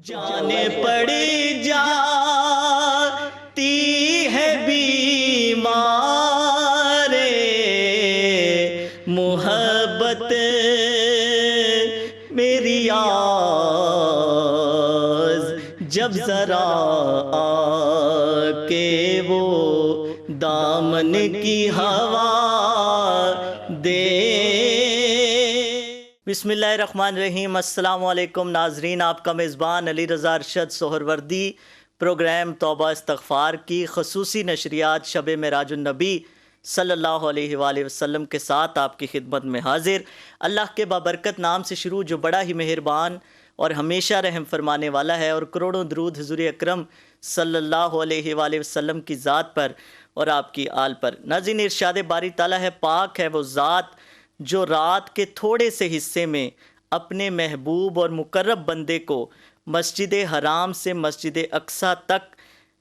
جانے پڑی جاتی ہے بیمار محبت میری آز جب ذرا آ کے وہ دامن کی ہوا دے۔ بسم اللہ الرحمن الرحیم۔ السلام علیکم ناظرین، آپ کا میزبان علی رضا ارشد سہروردی پروگرام توبہ استغفار کی خصوصی نشریات شب معراج النبی صلی اللہ علیہ وآلہ وسلم کے ساتھ آپ کی خدمت میں حاضر۔ اللہ کے بابرکت نام سے شروع جو بڑا ہی مہربان اور ہمیشہ رحم فرمانے والا ہے، اور کروڑوں درود حضور اکرم صلی اللہ علیہ وآلہ وسلم کی ذات پر اور آپ کی آل پر۔ ناظرین، ارشاد باری تعالیٰ ہے، پاک ہے وہ ذات جو رات کے تھوڑے سے حصے میں اپنے محبوب اور مقرب بندے کو مسجد حرام سے مسجد اقصیٰ تک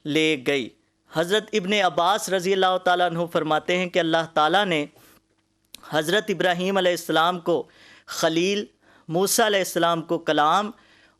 لے گئی۔ حضرت ابن عباس رضی اللہ تعالیٰ عنہ فرماتے ہیں کہ اللہ تعالیٰ نے حضرت ابراہیم علیہ السلام کو خلیل، موسیٰ علیہ السلام کو کلام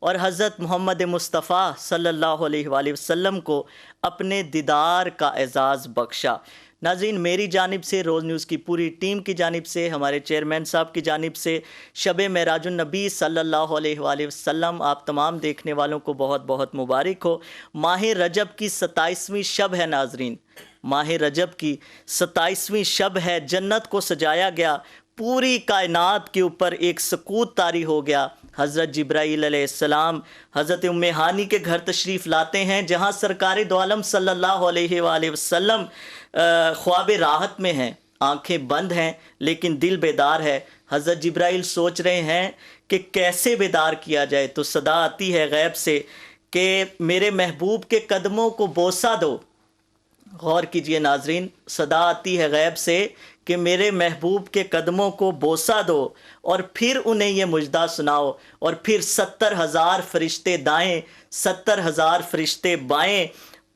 اور حضرت محمد مصطفیٰ صلی اللہ علیہ وآلہ وسلم کو اپنے دیدار کا اعزاز بخشا۔ ناظرین، میری جانب سے، روز نیوز کی پوری ٹیم کی جانب سے، ہمارے چیئرمین صاحب کی جانب سے شب معراج النبی صلی اللہ علیہ وآلہ وسلم آپ تمام دیکھنے والوں کو بہت بہت مبارک ہو۔ ماہ رجب کی 27ویں شب ہے ناظرین، ماہ رجب کی 27ویں شب ہے۔ جنت کو سجایا گیا، پوری کائنات کے اوپر ایک سکوت طاری ہو گیا۔ حضرت جبرائیل علیہ السلام حضرت ام ہانی کے گھر تشریف لاتے ہیں، جہاں سرکار دو عالم صلی اللہ علیہ وآلہ وسلم خواب راحت میں ہیں، آنکھیں بند ہیں لیکن دل بیدار ہے۔ حضرت جبرائیل سوچ رہے ہیں کہ کیسے بیدار کیا جائے، تو صدا آتی ہے غیب سے کہ میرے محبوب کے قدموں کو بوسہ دو۔ غور کیجئے ناظرین، صدا آتی ہے غیب سے کہ میرے محبوب کے قدموں کو بوسہ دو، اور پھر انہیں یہ مجدہ سناؤ، اور پھر 70,000 فرشتے دائیں، 70,000 فرشتے بائیں،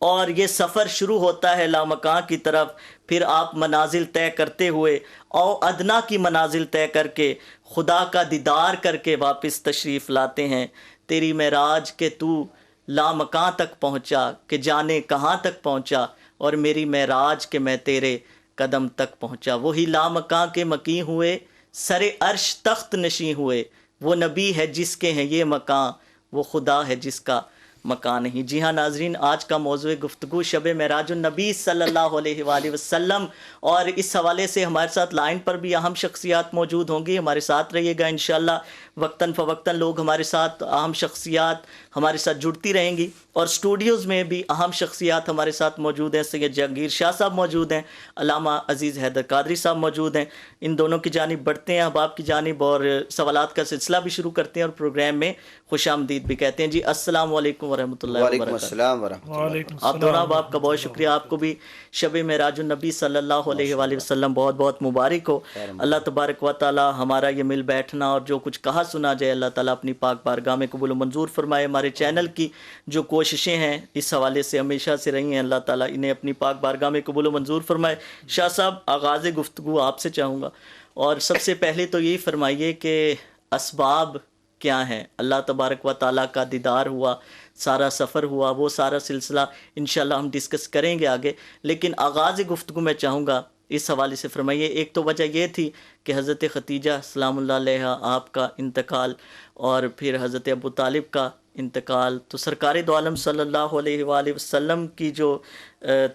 اور یہ سفر شروع ہوتا ہے لامکاں کی طرف۔ پھر آپ منازل طے کرتے ہوئے او ادنا کی منازل طے کر کے خدا کا دیدار کر کے واپس تشریف لاتے ہیں۔ تیری معراج کے تو لامکاں تک پہنچا، کہ جانے کہاں تک پہنچا، اور میری معراج کے میں تیرے قدم تک پہنچا۔ وہی لامکاں کے مکیں ہوئے، سر عرش تخت نشیں ہوئے، وہ نبی ہے جس کے ہیں یہ مکان، وہ خدا ہے جس کا مکان نہیں۔ جی ہاں ناظرین، آج کا موضوع گفتگو شب معراج النبی صلی اللہ علیہ وآلہ وسلم، اور اس حوالے سے ہمارے ساتھ لائن پر بھی اہم شخصیات موجود ہوں گی۔ ہمارے ساتھ رہیے گا انشاءاللہ، وقتاً فوقتاً لوگ ہمارے ساتھ، اہم شخصیات ہمارے ساتھ جڑتی رہیں گی، اور اسٹوڈیوز میں بھی اہم شخصیات ہمارے ساتھ موجود ہیں۔ سید جہانگیر شاہ صاحب موجود ہیں، علامہ عزیز حیدر قادری صاحب موجود ہیں۔ ان دونوں کی جانب بڑھتے ہیں، احباب کی جانب، اور سوالات کا سلسلہ بھی شروع کرتے ہیں، اور پروگرام میں خوش آمدید بھی کہتے ہیں۔ جی السلام علیکم ورحمۃ اللہ وبرکاتہ۔ وعلیکم السلام ورحمۃ اللہ۔ آپ دونوں احباب کا بہت شکریہ، آپ کو بھی شب معراج النبی صلی اللہ علیہ وآلہ وسلم بہت بہت مبارک ہو۔ اللہ تبارک و تعالی ہمارا یہ مل بیٹھنا اور جو کچھ کہا سنا جائے، اللہ تعالیٰ اپنی پاک بارگاہ میں قبول و منظور فرمائے۔ ہمارے چینل کی جو کوششیں ہیں اس حوالے سے ہمیشہ سے رہی ہیں، اللہ تعالیٰ انہیں اپنی پاک بارگاہ میں قبول و منظور فرمائے۔ شاہ صاحب، آغاز گفتگو آپ سے چاہوں گا، اور سب سے پہلے تو یہی فرمائیے کہ اسباب کیا ہیں؟ اللہ تبارک و تعالیٰ کا دیدار ہوا، سارا سفر ہوا، وہ سارا سلسلہ انشاءاللہ ہم ڈسکس کریں گے آگے، لیکن آغاز گفتگو میں چاہوں گا اس حوالے سے فرمائیے۔ ایک تو وجہ یہ تھی کہ حضرت ختیجہ سلام اللہ علیہ آپ کا انتقال، اور پھر حضرت ابو طالب کا انتقال، تو سرکار دو عالم صلی اللہ علیہ وآلہ وسلم کی جو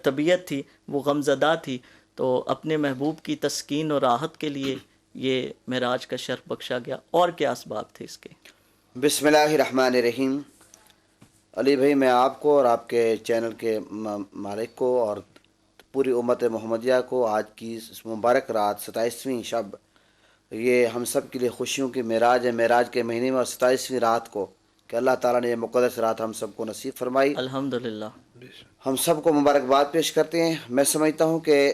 طبیعت تھی وہ غمزدہ تھی، تو اپنے محبوب کی تسکین اور راحت کے لیے یہ معراج کا شرف بخشا گیا، اور کیا اسباب تھے اس کے؟ بسم اللہ الرحمن الرحیم۔ علی بھائی، میں آپ کو اور آپ کے چینل کے مالک کو اور پوری امت محمدیہ کو آج کی اس مبارک رات 27ویں شب، یہ ہم سب کے لیے خوشیوں کی معراج ہے، معراج کے مہینے میں، اور 27ویں رات کو کہ اللہ تعالیٰ نے یہ مقدس رات ہم سب کو نصیب فرمائی، الحمدللہ۔ ہم سب کو مبارکباد پیش کرتے ہیں۔ میں سمجھتا ہوں کہ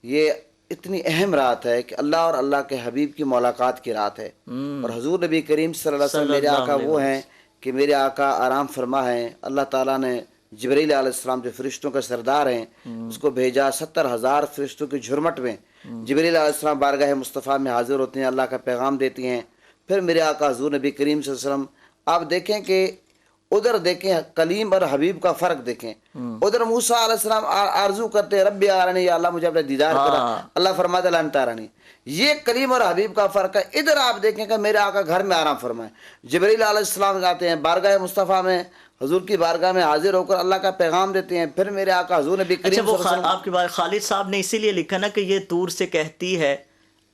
یہ اتنی اہم رات ہے کہ اللہ اور اللہ کے حبیب کی ملاقات کی رات ہے، اور حضور نبی کریم صلی اللہ علیہ وسلم میرے آقا وہ ہیں کہ میرے آقا آرام فرما ہیں۔ اللہ تعالیٰ نے جبرائیل علیہ السلام جو فرشتوں کے سردار ہیں اس کو بھیجا، 70,000 فرشتوں کی جھرمٹ میں جبرائیل علیہ السلام بارگاہ مصطفیٰ میں حاضر ہوتے ہیں، اللہ کا پیغام دیتی ہیں۔ پھر میرے آقا حضور نبی کریم صلی اللہ علیہ وسلم، آپ دیکھیں کہ ادھر دیکھیں کلیم اور حبیب کا فرق دیکھیں. ادھر موسیٰ علیہ السلام آرزو کرتے ہیں رب ارنی، یا اللہ مجھے اپنے دیدار کرا، اللہ فرماتا لن ترنی. یہ کلیم اور حبیب کا فرق ہے. ادھر آپ دیکھیں کہ میرے آقا گھر میں آرام فرمائے. جبریل علیہ السلام جاتے ہیں بارگاہ مصطفیٰ میں، حضور کی بارگاہ میں حاضر ہو کر اللہ کا پیغام دیتے ہیں. پھر میرے آقا حضور نبی کریم اچھا، وہ آپ کے بعد خالد صاحب نے اسی لیے لکھا نا کہ یہ طور سے کہتی ہے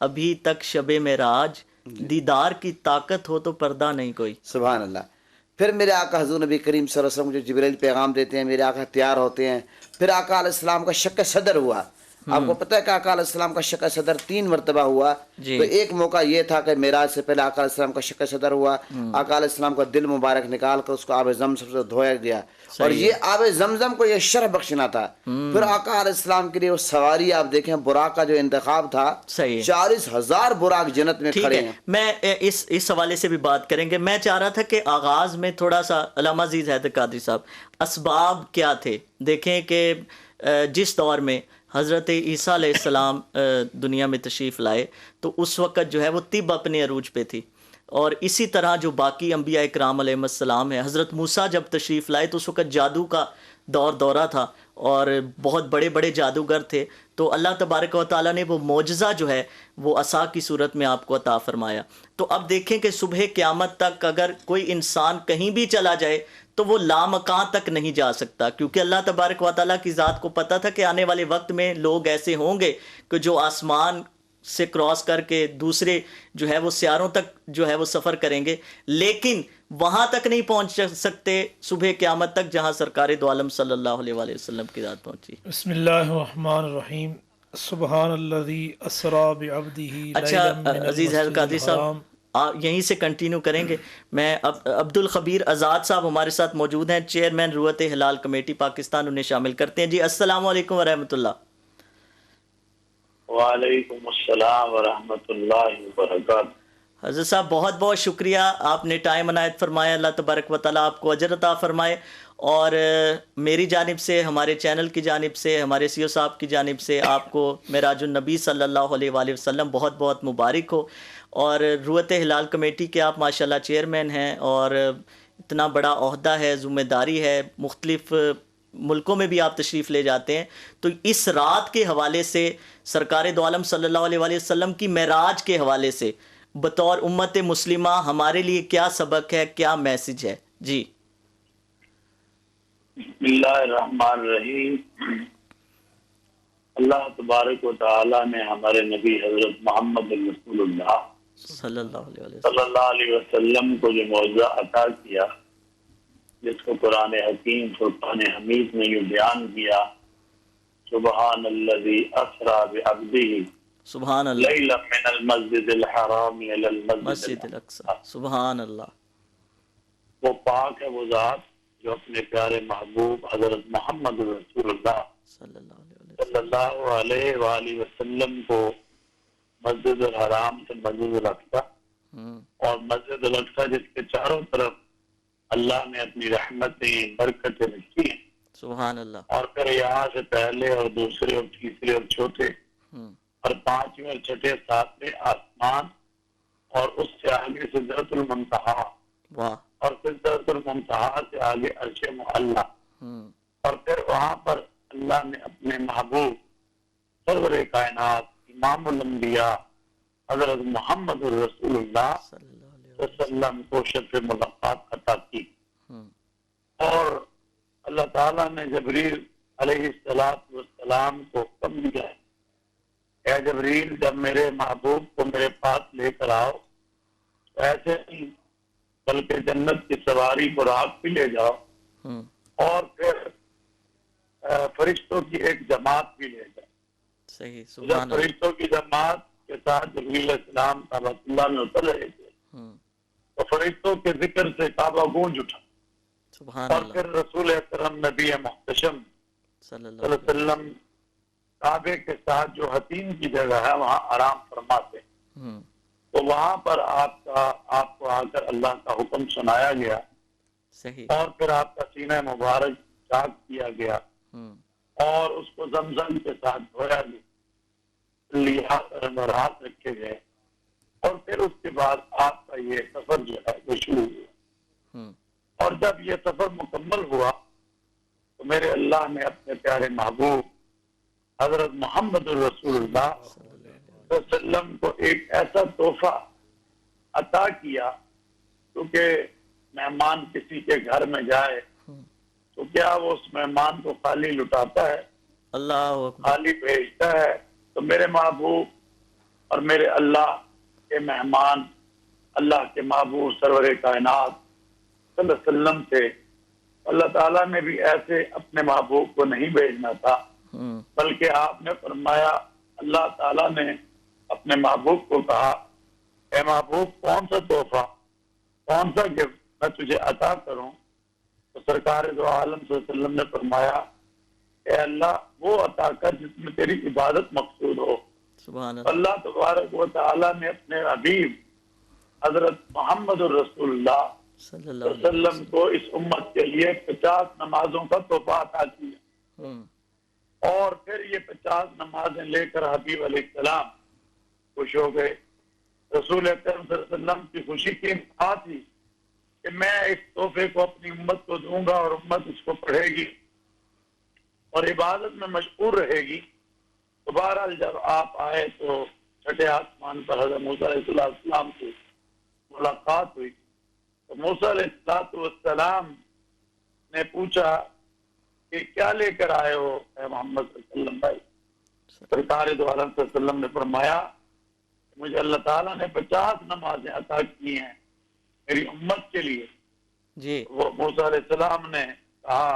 ابھی تک شب معراج، دیدار کی طاقت ہو تو پردہ نہیں کوئی. سبحان اللہ. پھر میرے آقا حضور نبی کریم صلی اللہ علیہ وسلم مجھے جبریل پیغام دیتے ہیں، میرے آقا تیار ہوتے ہیں. پھر آقا علیہ السلام کا شق صدر ہوا. آپ کو پتہ ہے کہ آقا علیہ السلام کا شق صدر 3 مرتبہ ہوا. تو ایک موقع یہ تھا کہ معراج سے پہلے آقا علیہ السلام کا شق صدر ہوا. آقا علیہ السلام کا دل مبارک نکال کر اس کو آب زمزم سے دھویا گیا، اور یہ آب زمزم کو یہ شرح بخشنا تھا. پھر آقا علیہ السلام کے لیے وہ سواری آپ دیکھیں، براق کا جو انتخاب تھا، 40,000 براق جنت میں کھڑے ہیں. میں اس حوالے سے بھی بات کریں گے. میں چاہ رہا تھا کہ آغاز میں تھوڑا سا علامہ عزیز حیدر قادری صاحب اسباب کیا تھے. دیکھیں کہ جس دور میں حضرت عیسیٰ علیہ السلام دنیا میں تشریف لائے تو اس وقت جو ہے وہ طب اپنے عروج پہ تھی، اور اسی طرح جو باقی انبیاء اکرام علیہ السلام ہیں، حضرت موسیٰ جب تشریف لائے تو اس وقت جادو کا دورہ تھا اور بہت بڑے بڑے جادوگر تھے. تو اللہ تبارک و تعالیٰ نے وہ معجزہ جو ہے وہ عصا کی صورت میں آپ کو عطا فرمایا. تو اب دیکھیں کہ صبح قیامت تک اگر کوئی انسان کہیں بھی چلا جائے تو وہ لامکان تک نہیں جا سکتا، کیونکہ اللہ تبارک و تعالیٰ کی ذات کو پتہ تھا کہ آنے والے وقت میں لوگ ایسے ہوں گے کہ جو آسمان سے کراس کر کے دوسرے جو ہے وہ سیاروں تک جو ہے وہ سفر کریں گے، لیکن وہاں تک نہیں پہنچ سکتے صبح قیامت تک جہاں سرکار دو عالم صلی اللہ علیہ وآلہ وسلم کی ذات پہنچی. بسم اللہ الرحمن الرحیم. سبحان الذی اسری بعبدہ. اچھا عزیز حیدر قادری صاحب آپ یہیں سے کنٹینیو کریں گے. میں عبد الخبیر آزاد صاحب ہمارے ساتھ موجود ہیں، چیئرمین روت ہلال کمیٹی پاکستان، انہیں شامل کرتے ہیں. جی السلام علیکم ورحمۃ اللہ. وعلیکم السلام ورحمۃ اللہ وبرکاتہ. حضرت صاحب بہت بہت شکریہ، آپ نے ٹائم عنایت فرمایا. اللہ تبارک و تعالیٰ آپ کو اجر عطا فرمائے، اور میری جانب سے، ہمارے چینل کی جانب سے، ہمارے سی او صاحب کی جانب سے آپ کو معراج النبی صلی اللہ علیہ وآلہ وسلم بہت بہت مبارک ہو. اور روت ہلال کمیٹی کے آپ ماشاءاللہ چیئرمین ہیں، اور اتنا بڑا عہدہ ہے، ذمہ داری ہے، مختلف ملکوں میں بھی آپ تشریف لے جاتے ہیں. تو اس رات کے حوالے سے، سرکار دو عالم صلی اللہ علیہ وآلہ وسلم کی معراج کے حوالے سے بطور امت مسلمہ ہمارے لیے کیا سبق ہے، کیا میسج ہے؟ جی بسم اللہ الرحمن الرحیم. اللہ تبارک و تعالی نے ہمارے نبی حضرت محمد رسول اللہ صلی اللہ صلی اللہ علیہ وسلم کو جو معجزہ عطا کیا، جس کو قرآن حکیم فرقان حمید نے یہ بیان کیا، سبحان الذی اسری بعبدہ سبحان اللہ لیلا من المسجد الحرام الی المسجد مسجد الاقصی. سبحان اللہ. وہ پاک ہے وہ ذات جو اپنے پیارے محبوب حضرت محمد رسول اللہ صلی اللہ علیہ وآلہ وسلم کو مسجد الحرام سے مسجد الاقصی، اور مسجد الاقصی جس کے چاروں طرف اللہ نے اپنی رحمتیں برکتیں رکھی ہیں، سبحان اللہ. اور پھر یہاں سے پہلے اور دوسرے اور تیسرے اور چوتھے اور پانچویں اور چھٹے ساتویں آسمان، اور اس سے آگے سدرۃ المنتہا، اور پھر سدرۃ المنتہا سے آگے عرش معلی، اور پھر وہاں پر اللہ نے اپنے محبوب سرور کائنات امام الانبیاء حضرت محمد رسول اللہ صلی اللہ علیہ وسلم کو شرف ملاقات عطا کی. اور اللہ تعالیٰ نے جبریل علیہ السلام کو حکم دیا ہے، اے جبریل جب میرے محبوب کو میرے پاس لے کر آؤ تو ایسے نہیں بلکہ جنت کی سواری پر آپ بھی لے جاؤ، اور پھر فرشتوں کی ایک جماعت بھی لے جاؤ. صحیح. سبحان جب فرشتوں کی جماعت کے ساتھ جبریل علیہ السلام صحابۃ اللہ میں اتر رہے تھے تو فرشتوں کے ذکر سے کعبہ گونج اٹھا. سبحان اور اللہ. پھر رسول اکرم نبی محتشم صلی اللہ صلی اللہ علیہ وسلم کعبے کے ساتھ جو حتیم کی جگہ ہے وہاں آرام فرماتے، تو وہاں پر آپ کو آ کر اللہ کا حکم سنایا گیا. صحیح. اور پھر آپ کا سینہ مبارک چاک کیا گیا، اور اس کو زمزم کے ساتھ دھویا گیا، اور ہاتھ رکھے گئے، اور پھر اس کے بعد آپ کا یہ سفر جو ہے وہ شروع ہوا. اور جب یہ سفر مکمل ہوا تو میرے اللہ نے اپنے پیارے محبوب حضرت محمد رسول اللہ صلی اللہ علیہ وسلم کو ایک ایسا تحفہ عطا کیا، کیونکہ مہمان کسی کے گھر میں جائے تو کیا وہ اس مہمان کو خالی لٹاتا ہے؟ اللہ خالی بھیجتا ہے؟ تو میرے محبوب اور میرے اللہ کے مہمان اللہ کے محبوب سرور کائنات صلی اللہ علیہ وسلم تھے. اللہ تعالیٰ نے بھی ایسے اپنے محبوب کو نہیں بھیجنا تھا، بلکہ آپ نے فرمایا، اللہ تعالیٰ نے اپنے محبوب کو کہا، اے محبوب کون سا تحفہ، کون سا گفٹ میں تجھے عطا کروں؟ تو سرکار دو عالم صلی اللہ علیہ وسلم نے فرمایا، اے اللہ وہ عطا کر جس میں تیری عبادت مقصود ہو. سبحان اللہ. اللہ تبارک و تعالیٰ نے اپنے حبیب حضرت محمد الرسول اللہ صلی اللہ صلی اللہ علیہ وسلم کو اس امت کے لیے 50 نمازوں کا تحفہ عطا کیا، اور پھر یہ 50 نمازیں لے کر حبیب علیہ السلام خوش ہو گئے. رسول اکرم صلی اللہ علیہ وسلم کی خوشی کی انتہا تھی کہ میں اس تحفے کو اپنی امت کو دوں گا اور امت اس کو پڑھے گی اور عبادت میں مشغول رہے گی. تو بہرحال جب آپ آئے تو چھٹے آسمان پر حضرت موسیٰ علیہ السلام کی ملاقات ہوئی. تو موسیٰ علیہ السلام نے پوچھا کہ کیا لے کر آئے ہو اے محمد صلی اللہ علیہ وسلم بھائی؟ سرکار دو عالم صلی اللہ علیہ وسلم نے فرمایا، مجھے اللہ تعالیٰ نے 50 نمازیں عطا کی ہیں میری امت کے لیے. جی. وہ موسیٰ علیہ السلام نے کہا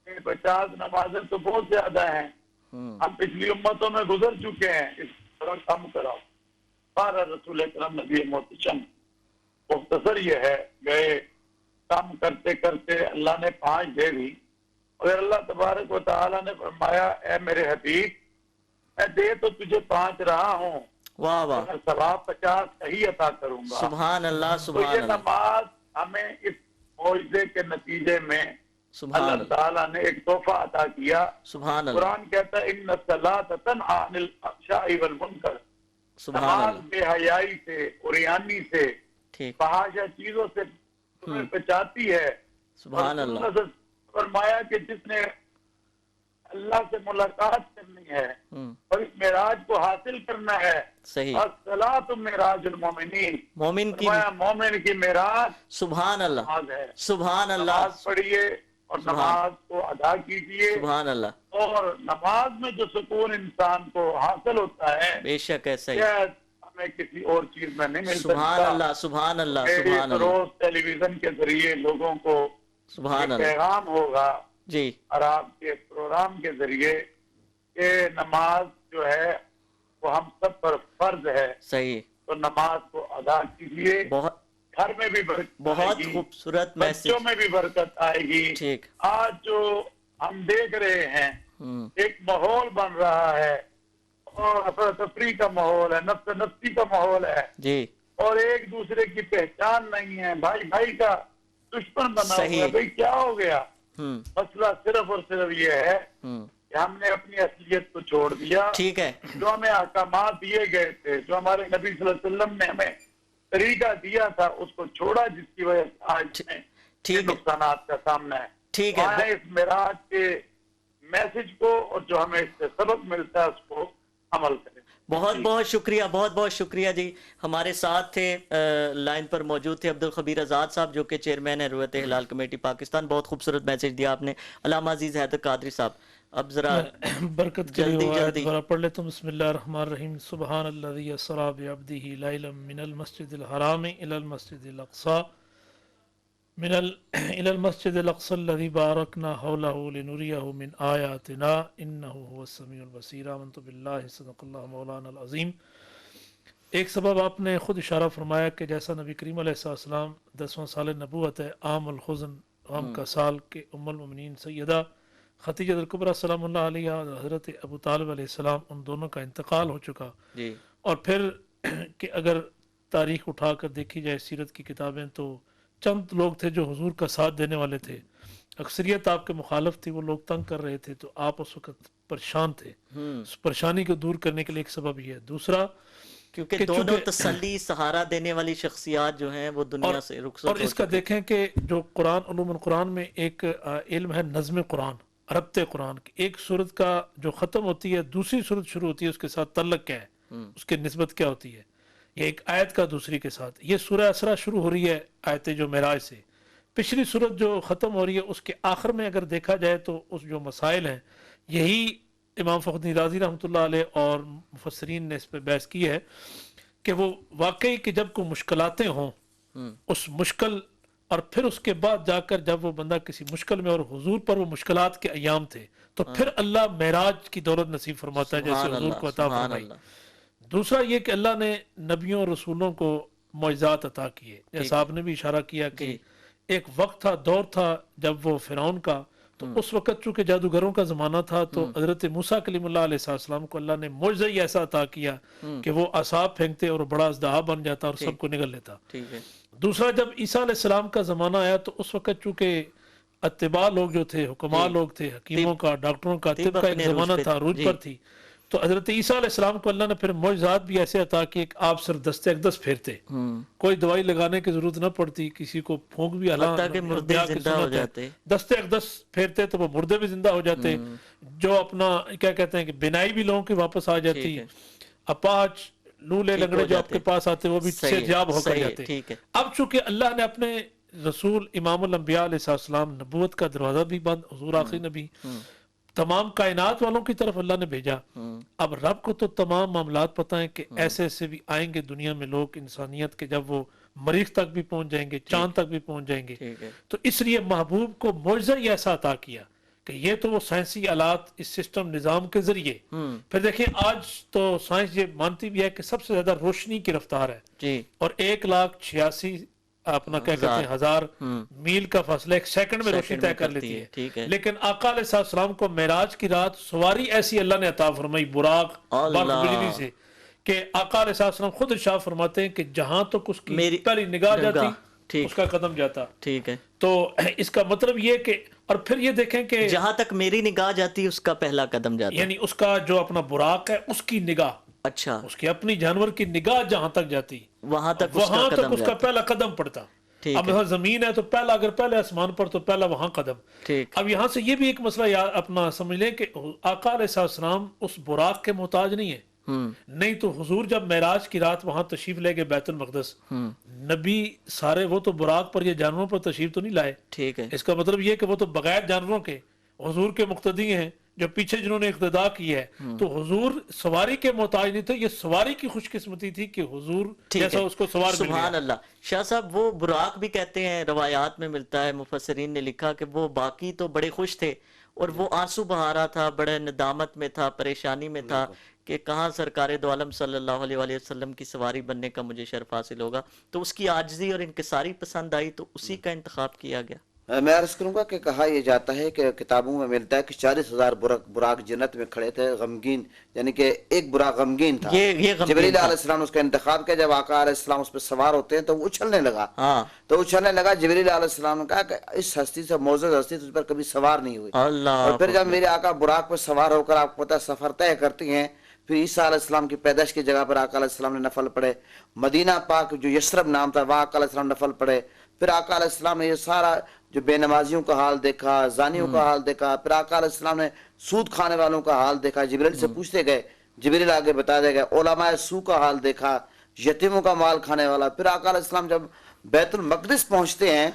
کہ 50 نمازیں تو بہت زیادہ ہیں، ہم پچھلی امتوں میں گزر چکے ہیں، اس طرح کم کراؤ. سارا رسول اکرم نبی محتشم مختصر یہ ہے، گئے کام کرتے کرتے اللہ نے 5 دے دی، اور اللہ تبارک و تعالیٰ نے فرمایا، اے میرے حبیب میں دے تو تجھے 5 رہا ہوں، واہ واہ، مگر ثواب 50 کا ہی عطا کروں گا. سبحان اللہ تو سبحان یہ اللہ نماز ہمیں اس معجزے کے نتیجے میں سبحان اللہ اللہ تعالیٰ نے ایک تحفہ عطا کیا. سبحان اللہ قرآن کہتا ہے ان الصلاۃ تنہی عن الفحشاء والمنکر، سبحان نماز اللہ. بے حیائی سے، عریانی سے، ٹھیک. فحاشہ چیزوں سے تمہیں بچاتی ہے. سبحان اور اللہ. نے فرمایا کہ جس نے اللہ سے ملاقات کرنی ہے اور اس معراج کو حاصل کرنا ہے، صحیح. الصلاۃ معراج المومنین، مومن کی فرمایا مومن کی معراج سبحان اللہ نماز ہے. سبحان اللہ نماز پڑھیے اور نماز کو ادا کیجیے، سبحان اللہ. اور نماز میں جو سکون انسان کو حاصل ہوتا ہے بے شک ہے. صحیح. شاید ہمیں کسی اور چیز میں نہیں مل سکتا. سبحان اللہ سبحان اللہ میری سبحان اللہ روز ٹیلی ویژن کے ذریعے لوگوں کو سبحان یہ اللہ. پیغام ہوگا، جی. اور آپ کے پروگرام کے ذریعے کہ نماز جو ہے وہ ہم سب پر فرض ہے، صحیح. تو نماز کو ادا کیجیے. بہت گھر میں بھی برکت بہت آئے گی، خوبصورت میسج. بچوں میں بھی برکت آئے گی. ٹھیک. آج جو ہم دیکھ رہے ہیں ہم، ایک ماحول بن رہا ہے، اور افراتفری کا ماحول ہے، نفس نفسی کا ماحول ہے، جی. اور ایک دوسرے کی پہچان نہیں ہے، بھائی بھائی کا دشمن بنا ہوا صحیح. ہے. بھائی کیا ہو گیا؟ ہم، مسئلہ صرف اور صرف یہ ہے ہم. کہ ہم نے اپنی اصلیت کو چھوڑ دیا. ٹھیک ہے. جو ہمیں احکامات دیے گئے تھے، جو ہمارے نبی صلی اللہ علیہ وسلم نے ہمیں طریقہ دیا تھا، اس کو چھوڑا، جس کی وجہ سے آج ہمیں ٹھیک ہے. نقصانات کا سامنا ہے. ٹھیک ہے. آئے اس معراج کے میسج کو اور جو ہمیں اس سے سبق ملتا ہے اس کو عمل کریں. بہت بہت شکریہ، بہت بہت شکریہ جی. ہمارے ساتھ تھے لائن پر موجود تھے عبدالخبیر آزاد صاحب، جو کہ چیئرمین ہے رویت ہلال کمیٹی پاکستان. بہت خوبصورت میسج دیا آپ نے. علامہ عزیز حیدر قادری صاحب، اب ذرا برکت کے جلدی لیے جلدی. ذرا پڑھ لیتا ہوں. بسم اللہ الرحمن الرحیم. سبحان الذی اسری بعبدہ لیلا من المسجد الحرام الی المسجد الاقصی الى المسجد الاقصى الذي باركنا حوله لنريه من آیاتنا انه هو السمیع البصیر. آمنت باللہ صدق اللہ مولانا العظیم. ایک سبب آپ نے خود اشارہ فرمایا کہ جیسا نبی کریم علیہ السلام 10واں سال نبوت ہے، عام الحزن، غم کا سال، کے ام المؤمنین سیدہ خدیجہ الکبریٰ سلام اللہ علیہ اور حضرت ابو طالب علیہ السلام، ان دونوں کا انتقال ہو چکا. جی. اور پھر کہ اگر تاریخ اٹھا کر دیکھی جائے سیرت کی کتابیں، تو چند لوگ تھے جو حضور کا ساتھ دینے والے تھے، اکثریت آپ کے مخالف تھی. وہ لوگ تنگ کر رہے تھے، تو آپ اس وقت پریشان تھے. اس پریشانی کو دور کرنے کے لیے ایک سبب یہ ہے. دوسرا کیونکہ دونوں تسلی سہارا دینے والی شخصیات جو ہیں وہ دنیا سے رخصت اور اس کا دیکھیں کہ جو قرآن علوم القرآن میں ایک علم ہے نظم قرآن، ربط قرآن کی، ایک صورت کا جو ختم ہوتی ہے دوسری صورت شروع ہوتی ہے، اس کے ساتھ تعلق کیا ہے، اس کی نسبت کیا ہوتی ہے، یہ ایک آیت کا دوسری کے ساتھ. یہ سورہ اسرا شروع ہو رہی ہے آیت جو معراج سے، پچھلی صورت جو ختم ہو رہی ہے اس کے آخر میں اگر دیکھا جائے تو اس جو مسائل ہیں، یہی امام فخر الدین رازی رحمۃ اللہ علیہ اور مفسرین نے اس پہ بحث کی ہے کہ وہ واقعی کہ جب کوئی مشکلاتیں ہوں اس مشکل، اور پھر اس کے بعد جا کر جب وہ بندہ کسی مشکل میں، اور حضور پر وہ مشکلات کے ایام تھے، تو پھر اللہ معراج کی دولت نصیب فرماتا ہے جیسے حضور کو عطا فرمائی. دوسرا یہ کہ اللہ نے نبیوں اور رسولوں کو معجزات عطا کیے، جیسا آپ نے بھی اشارہ کیا کہ ایک وقت تھا، دور تھا جب وہ فرعون کا، تو اس وقت چونکہ جادوگروں کا زمانہ تھا تو حضرت موسیٰ کلیم اللہ علیہ السلام کو اللہ نے معجزہ ہی ایسا عطا کیا کہ وہ عصا پھینکتے اور بڑا اژدہا بن جاتا اور سب کو نگل لیتا. دوسرا جب عیسیٰ علیہ السلام کا زمانہ آیا تو اس وقت چونکہ اتباع لوگ جو تھے، حکماء لوگ تھے، حکیموں کا، ڈاکٹروں کا، طب کا ایک زمانہ تھا، عروج پر تھی، تو حضرت عیسیٰ علیہ السلام کو اللہ نے پھر معجزات بھی ایسے عطا کیے کہ آپ صرف دست اقدس پھیرتے، کوئی دوائی لگانے کی ضرورت نہ پڑتی، کسی کو پھونک بھی مردے زندہ ہو جاتے، دست اقدس پھیرتے تو وہ مردے بھی زندہ ہو جاتے، جو اپنا کیا کہتے ہیں کہ بینائی بھی لوگوں کی واپس آ جاتی، اپاہج لولے لنگڑے جو آپ کے پاس آتے وہ بھی صحت یاب ہو کر جاتے. اب چونکہ اللہ نے اپنے رسول امام الانبیاء علیہ السلام، نبوت کا دروازہ بھی بند، حضور آخری نبی تمام کائنات والوں کی طرف اللہ نے بھیجا. اب رب کو تو تمام معاملات پتہ ہیں کہ ایسے ایسے بھی آئیں گے دنیا میں لوگ، انسانیت کے، جب وہ مریخ تک بھی پہنچ جائیں گے، چاند تک بھی پہنچ جائیں گے، تو اس لیے محبوب کو معجزہ ہی ایسا عطا کیا کہ یہ تو وہ سائنسی آلات اس سسٹم نظام کے ذریعے. پھر دیکھیں آج تو سائنس یہ مانتی بھی ہے کہ سب سے زیادہ روشنی کی رفتار ہے، اور 1,86,000 اپنا کیا کہتے ہیں ہزار میل کا فاصلہ ایک سیکنڈ میں روشنی طے کر لیتی ہے. لیکن آقا علیہ السلام کو معراج کی رات سواری ایسی اللہ نے عطا فرمائی براق برق بجلی سے کہ آقا علیہ السلام خود ارشاد فرماتے ہیں کہ جہاں تک اس کی پہلی نگاہ جاتی اس کا قدم جاتا. ٹھیک ہے، تو اس کا مطلب یہ کہ، اور پھر یہ دیکھیں کہ جہاں تک میری نگاہ جاتی اس کا پہلا قدم جاتا، یعنی اس کا جو اپنا براق ہے اس کی نگاہ، اچھا اس کی اپنی جانور کی نگاہ جہاں تک جاتی وہاں تک اس کا پہلا قدم پڑتا. اب یہاں زمین ہے تو پہلا، اگر پہلے آسمان پر تو پہلا وہاں قدم. اب یہاں سے یہ بھی ایک مسئلہ اپنا سمجھ لیں کہ آقا علیہ السلام اس براق کے محتاج نہیں ہے. نہیں تو حضور جب معراج کی رات وہاں تشریف لے گئے بیت المقدس، نبی سارے وہ تو براق پر یا جانوروں پر تشریف تو نہیں لائے. ٹھیک ہے، اس کا مطلب یہ کہ وہ تو بغیر جانوروں کے حضور کے مقتدی ہیں جو پیچھے جنہوں نے اقتداء کی ہے. تو حضور سواری کے محتاج نہیں تھے، یہ سواری کی خوش قسمتی تھی کہ حضور جیسا اس کو سوار مل گیا. سبحان اللہ. شاہ صاحب وہ براق بھی کہتے ہیں، روایات میں ملتا ہے، مفسرین نے لکھا کہ وہ باقی تو بڑے خوش تھے اور وہ آنسو بہا رہا تھا، بڑے ندامت میں تھا، پریشانی میں تھا کہ کہاں سرکار دو عالم صلی اللہ علیہ وآلہ وسلم کی سواری بننے کا مجھے شرف حاصل ہوگا. تو اس کی عاجزی اور انکساری پسند آئی تو اسی کا انتخاب کیا گیا. میں عرض کروں گا کہ کہا یہ جاتا ہے کہ کتابوں میں ملتا ہے کہ 40,000 براق جنت میں کھڑے تھے غمگین، یعنی کہ ایک براق غمگین تھا. جبریل علیہ السلام نے اس کا انتخاب کیا. جب آقا علیہ السلام اس پہ سوار ہوتے ہیں تو وہ اچھلنے لگا. جبریل علیہ السلام نے کہا کہ اس ہستی سے، معزز ہستی تجھ پر کبھی سوار نہیں ہوئی. اور پھر جب میرے آقا براق پہ سوار ہو کر آپ کو پتہ سفر طے کرتی ہیں، پھر عیسیٰ علیہ السلام کی پیدائش کی جگہ پر آقا علیہ السلام نے نفل پڑھے. مدینہ پاک جو یثرب نام تھا وہاں آقا علیہ السلام نفل پڑھے. پھر آقا علیہ السلام نے یہ سارا جو بے نمازیوں کا حال دیکھا، زانیوں کا حال دیکھا. پھر آقا علیہ السلام نے سود کھانے والوں کا حال دیکھا. جبریل سے پوچھتے گئے، جبریل آگے بتا دے گئے. علماء سو کا حال دیکھا، یتیموں کا مال کھانے والا. پھر آقا علیہ السلام جب بیت المقدس پہنچتے ہیں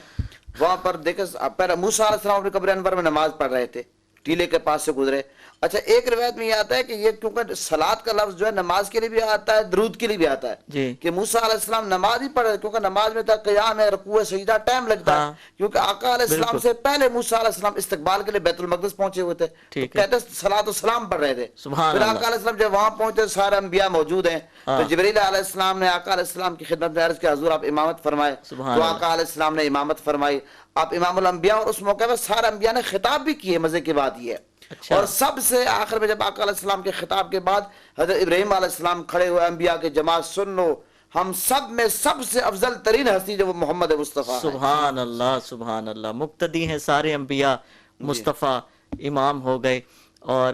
وہاں پر دیکھیں موسیٰ علیہ السلام اپنے قبر انور میں نماز پڑھ رہے تھے، ٹیلے کے پاس سے گزرے. اچھا ایک روایت میں یہ آتا ہے کہ یہ کیونکہ صلاۃ کا لفظ جو ہے نماز کے لیے بھی آتا ہے، درود کے لیے بھی آتا ہے کہ موسیٰ علیہ السلام نماز ہی پڑھ رہے، کیونکہ نماز میں تھا قیام ہے، رکوع ہے، سجدہ، ٹائم لگتا ہے. کیونکہ آقا علیہ السلام سے پہلے موسیٰ علیہ السلام استقبال کے لیے بیت المقدس پہنچے ہوئے تھے، کہتے ہیں صلاۃ و سلام پڑھ رہے تھے. پھر آقا علیہ السلام جب وہاں پہنچے سارے انبیاء موجود ہیں، تو جبریل علیہ السلام نے آقا علیہ السلام کی خدمت میں عرض کیا حضور آپ امامت فرمائے. تو آقا علیہ السلام نے امامت فرمائی. آپ امام الانبیاء، اور اس موقع پر سارے انبیاء نے خطاب بھی کیے. مزے کی بات یہ ہے. اور سب سے آخر میں جب آقا علیہ السلام کے خطاب کے بعد حضرت ابراہیم علیہ السلام کھڑے ہوئے، انبیاء کے جماعت سن لو، ہم سب میں سب سے افضل ترین ہستی جو وہ محمد مصطفیٰ. سبحان اللہ، سبحان اللہ. مقتدی ہیں سارے انبیاء، مصطفیٰ امام ہو گئے. اور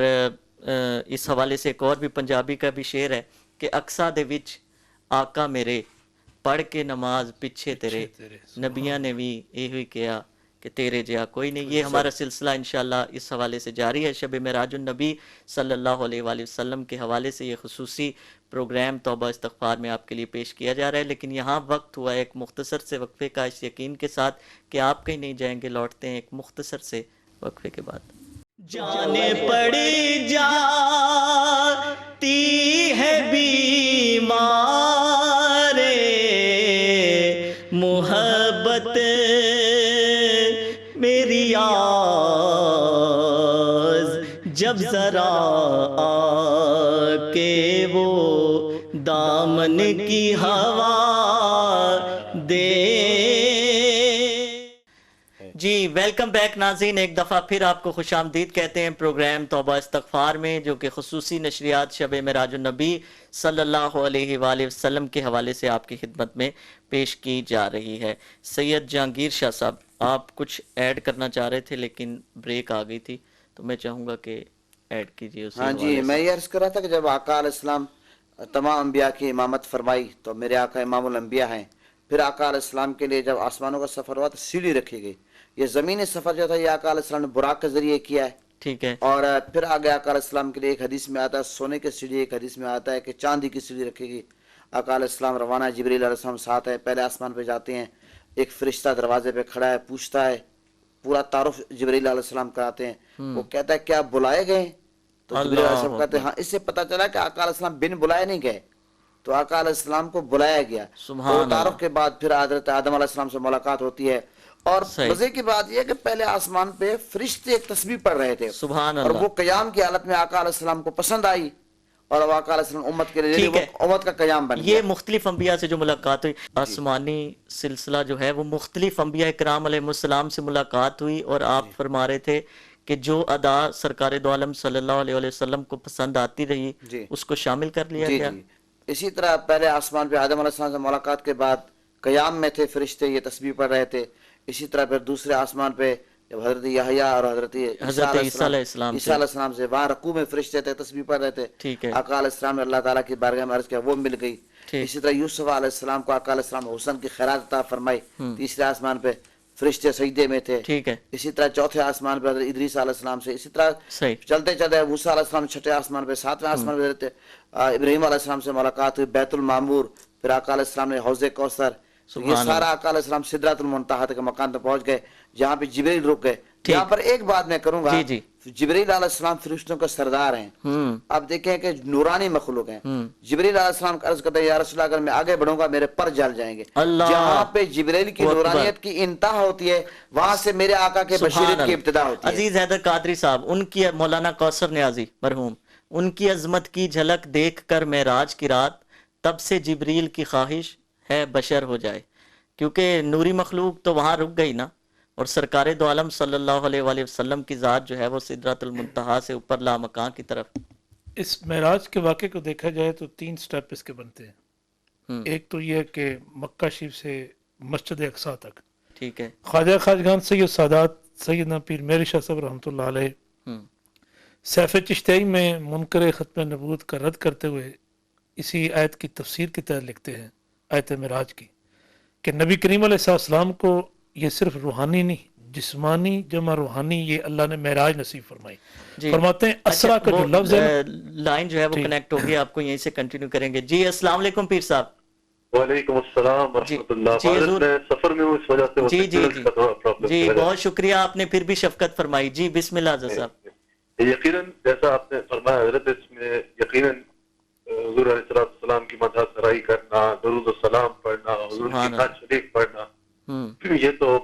اس حوالے سے ایک اور بھی پنجابی کا بھی شعر ہے کہ اقصا دے وچ آقا میرے پڑھ کے نماز پیچھے تیرے، نبیاں نے بھی یہی کیا کہ تیرے جہا کوئی نہیں. یہ ہمارا سلسلہ انشاءاللہ اس حوالے سے جاری ہے. شب معراج النبی صلی اللہ علیہ وآلہ وسلم کے حوالے سے یہ خصوصی پروگرام توبہ استغفار میں آپ کے لیے پیش کیا جا رہا ہے. لیکن یہاں وقت ہوا ہے ایک مختصر سے وقفے کا، اس یقین کے ساتھ کہ آپ کہیں نہیں جائیں گے. لوٹتے ہیں ایک مختصر سے وقفے کے بعد. جانے پڑی جاتی ہے بیمار محبت میری آز، جب ذرا آ کے وہ دامن کی ہوا دے. جی ویلکم بیک ناظرین، ایک دفعہ پھر آپ کو خوش آمدید کہتے ہیں پروگرام توبہ استغفار میں، جو کہ خصوصی نشریات شب معراج النبی صلی اللہ علیہ وآلہ وسلم کے حوالے سے آپ کی خدمت میں پیش کی جا رہی ہے. سید جہانگیر شاہ صاحب، آپ کچھ ایڈ کرنا چاہ رہے تھے لیکن بریک آ گئی تھی، تو میں چاہوں گا کہ ایڈ کیجئے اسی ہاں حوالے جی، سے. میں یہ عرض کر رہا تھا کہ جب آقا علیہ السلام تمام انبیاء کی امامت فرمائی تو میرے آقا امام الانبیاء ہیں. پھر آقا علیہ السلام کے لیے جب آسمانوں کا سفر ہوا تو سیڑھی رکھی گئی. یہ زمینی سفر جو تھا یہ آقا علیہ السلام نے براق کے ذریعے کیا ہے. ٹھیک ہے. اور پھر آگے آقا علیہ السلام کے لیے ایک حدیث میں آتا ہے سونے کی سیڑھی، ایک حدیث میں آتا ہے کہ چاندی کی سیڑھی رکھے گی. آقا علیہ السلام روانہ، جبریل علیہ السلام ساتھ ہے، پہلے آسمان پہ جاتے ہیں. ایک فرشتہ دروازے پہ کھڑا ہے، پوچھتا ہے، پورا تعارف جبریل علیہ السلام کراتے ہیں. وہ کہتا ہے کیا بلائے گئے؟ تو جبریل علیہ السلام کہتے ہیں ہاں. اس سے پتہ چلا کہ آقا علیہ السلام بن بلائے نہیں گئے، تو آقا علیہ السلام کو بلایا گیا. تو تعارف کے بعد پھر حضرت آدم علیہ السلام سے ملاقات ہوتی ہے. اور مزے کی بات یہ ہے کہ پہلے آسمان پہ فرشتے ایک تسبیح پڑھ رہے تھے، سبحان اور اللہ. وہ قیام کی حالت میں آقا علیہ السلام کو پسند آئی، اور آقا علیہ السلام امت کے لیے امت کا قیام بن گیا. یہ مختلف انبیاء سے جو ملاقات ہوئی، آسمانی سلسلہ جو ہے وہ مختلف انبیاء کرام علیہ السلام سے ملاقات ہوئی، اور آپ فرما رہے تھے کہ جو ادا سرکار دو عالم صلی اللہ علیہ وسلم کو پسند آتی رہی اس کو شامل کر لیا گیا. اسی طرح پہلے آسمان پہ آدم علیہ السلام سے ملاقات کے بعد قیام میں تھے فرشتے، یہ تسبیح پڑھ رہے تھے. اسی طرح پھر دوسرے آسمان پہ جب حضرت یحییٰ اور حضرت عیسیٰ علیہ السلام سے وہاں رکوع میں فرشتے تھے، تسبیح پڑھ رہے تھے. آقا علیہ السلام نے اللہ تعالیٰ کی بارگاہ میں عرض کیا، وہ مل گئی. اسی طرح یوسف علیہ السلام کو آقا علیہ السلام حسن کی خیرات عطا فرمائی، تیسرے آسمان پہ فرشتے سجدے میں تھے. اسی طرح چوتھے آسمان پہ حضرت ادریس علیہ السلام سے، اسی طرح چلتے چلتے موسیٰ علیہ السلام چھٹے آسمان پہ، ساتویں آسمان پہ حضرت ابراہیم علیہ السلام سے ملاقات ہوئی، بیت المعمور. پھر آقا علیہ السلام نے حوض کوثر. یہ سارا آقا علیہ السلام سدرۃ المنتہا کے مقام تک پہنچ گئے جہاں پہ جبریل رک گئے. یہاں پر ایک بات میں کروں گا، جبریل علیہ السلام فرشتوں کا سردار ہیں. اب دیکھیں کہ نورانی مخلوق ہیں. جبریل علیہ السلام کا عرض کرتے ہیں یا رسول اللہ اگر میں آگے بڑھوں گا میرے پر جل جائیں گے. جہاں پہ جبریل کی نورانیت کی انتہا ہوتی ہے وہاں سے میرے آقا کے بشریت کی ابتدا ہوتی ہے. عزیز حیدر قادری صاحب، ان کی مولانا کوثر نیازی مرحوم، ان کی عظمت کی جھلک دیکھ کر معراج کی رات، تب سے جبریل کی خواہش ہے بشر ہو جائے، کیونکہ نوری مخلوق تو وہاں رک گئی نا، اور سرکار دو عالم صلی اللہ علیہ وآلہ وسلم کی ذات جو ہے وہ سدرۃ المنتہا سے اوپر لامکان کی طرف. اس معراج کے واقعے کو دیکھا جائے تو 3 سٹیپ اس کے بنتے ہیں. ایک تو یہ کہ مکہ شریف سے مسجد اقصیٰ تک، ٹھیک ہے، خواجہ خواجگان سید سادات سیدنا پیر میر شاہ صاحب رحمۃ اللہ علیہ سیف چشتیائی میں منکر ختم نبوت کا رد کرتے ہوئے اسی آیت کی تفسیر کی طرح لکھتے ہیں، آیت معراج کی، کہ نبی کریم علیہ السلام کو یہ صرف روحانی نہیں، جسمانی جمع روحانی، یہ اللہ نے معراج نصیب فرمائی. فرماتے ہیں اسرا کا جو لفظ ہے، لائن جو ہے وہ کنیکٹ ہو گیا، آپ کو یہیں سے کنٹینیو کریں گے. جی السلام علیکم پیر صاحب. وعلیکم السلام ورحمۃ اللہ. میں سفر میں ہوں اس وجہ سے جی جی جی بہت شکریہ، آپ نے پھر بھی شفقت فرمائی. جی بسم اللہ حضرت صاحب. یقیناً جیسا آپ نے فرمایا حضرت، اس میں یقیناً حضور علیہ السلام کی مدح سرائی کرنا، درود و سلام پڑھنا، حضور کی نعت شریف پڑھنا، یہ تو